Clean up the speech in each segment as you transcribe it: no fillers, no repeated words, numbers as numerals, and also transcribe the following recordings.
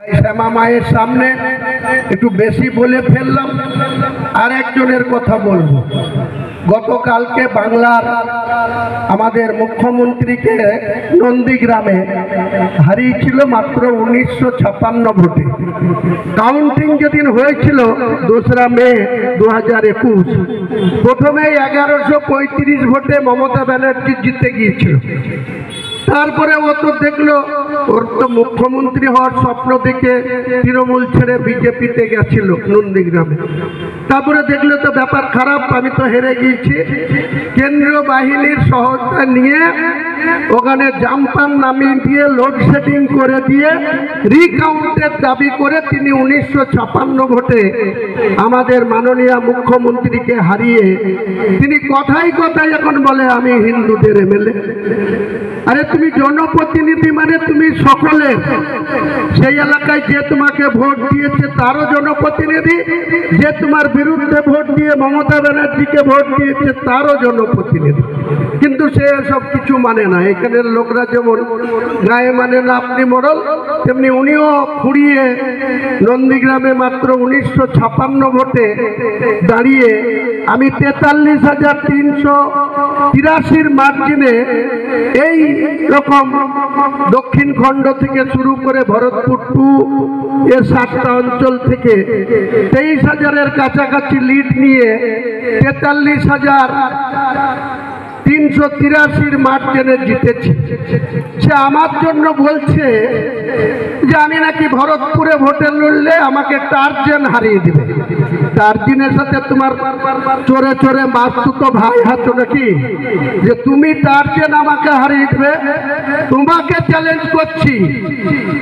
শ্যামা মায়ের সামনে একটু বেশি বলে ফেললাম। আর একজনের কথা বলবো, গতকালকে বাংলার আমাদের মুখ্যমন্ত্রীকে নন্দীগ্রামে হারিয়েছিল মাত্র 1956 ভোটে। কাউন্টিং যেদিন হয়েছিল 2রা মে 2021, প্রথমে 1135 ভোটে মমতা ব্যানার্জি জিতে গিয়েছিল। তারপরে ও তো দেখলো ওর তো মুখ্যমন্ত্রী হওয়ার স্বপ্ন দেখে তৃণমূল ছেড়ে বিজেপিতে গেছিল নন্দীগ্রামে। তারপরে দেখলো তো ব্যাপার খারাপ, আমি তো হেরে গিয়েছি। কেন্দ্রীয় বাহিনীর সহায়তা নিয়ে ওখানে জাম্পার নামিয়ে দিয়ে লোডশেডিং করে দিয়ে রিকাউন্টের দাবি করে তিনি 1956 ভোটে আমাদের মাননীয় মুখ্যমন্ত্রীকে হারিয়ে তিনি কথায় কথায় এখন বলে আমি হিন্দুদের এমএলএ। আরে তুমি জনপ্রতিনিধি মানে তুমি সকলের, সেই এলাকায় যে তোমাকে ভোট দিয়েছে তারও জনপ্রতিনিধি, যে তোমার বিরুদ্ধে ভোট দিয়ে মমতা ব্যানার্জিকে ভোট দিয়েছে তারও জনপ্রতিনিধি। কিন্তু সে সব কিছু মানে না। এখানের লোকরা যেমন গায়ে মানে না আপনি মোড়ল, তেমনি উনিও ফুরিয়ে নন্দীগ্রামে মাত্র 1956 ভোটে দাঁড়িয়ে আমি 43,383 মার্জিনে এই রকম দক্ষিণ খণ্ড থেকে শুরু করে ভরতপুর 2 এর 7টা অঞ্চল থেকে 23,000-এর কাছাকাছি লিড নিয়ে 43,383 মার্জিনে জিতেছি। সে আমার জন্য বলছে যে আমি নাকি ভরতপুরে ভোটে লড়লে আমাকে টার্জেন হারিয়ে দিবে। টার্জেনের সাথে তোমার চোরে চোরে মাসতুতো ভাই আছো নাকি যে তুমি টার্জেন আমাকে হারিয়ে দিবে? তোমাকে চ্যালেঞ্জ করছি,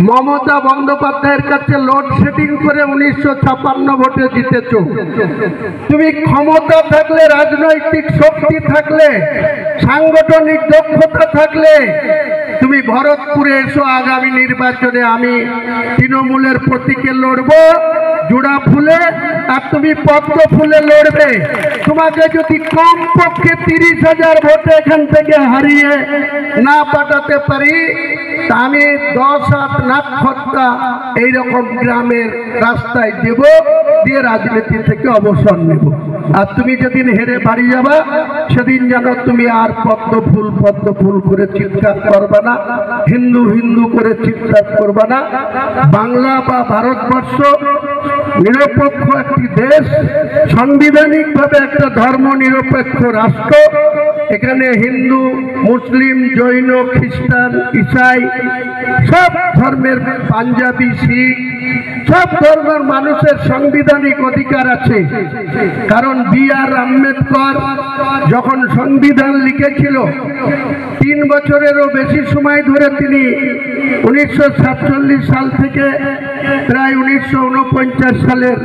মমতা বন্দ্যোপাধ্যায়ের কাছে লোডশেডিং করে 1956 ভোটে জিতেছ। তুমি ক্ষমতা থাকলে, রাজনৈতিক শক্তি থাকলে, সাংগঠনিক দক্ষতা থাকলে তুমি ভরতপুরে এসো। আগামী নির্বাচনে আমি তৃণমূলের প্রতীকে লড়বো জোড়া ফুলে, আর তুমি পদ্ম ফুলে লড়বে। তোমাকে যদি কমপক্ষে 30,000 ভোটে এখান থেকে হারিয়ে না পাঠাতে পারি, তা আমি 10 নাক্ষত্রা এইরকম গ্রামের রাস্তায় দেব, দিয়ে রাজনীতি থেকে অবসর নেব। আর তুমি যেদিন হেরে বাড়ি যাবা সেদিন যেন তুমি আর পদ্ম ফুল করে চিৎকার করবা না, হিন্দু হিন্দু করে চিৎকার করবা না। বাংলা বা ভারতবর্ষ নিরপেক্ষ একটি দেশ, সাংবিধানিকভাবে একটা ধর্ম নিরপেক্ষ রাষ্ট্র। এখানে হিন্দু, মুসলিম, জৈন, খ্রিস্টান, ইসাই সব ধর্মের, পাঞ্জাবি, শিখ সব ধর্মের মানুষের সাংবিধানিক অধিকার আছে। কারণ বি.আর. আম্বেদকর যখন সংবিধান লিখেছিল 3 বছরেরও বেশি সময় ধরে তিনি 1947 সাল থেকে প্রায় 1949 সালের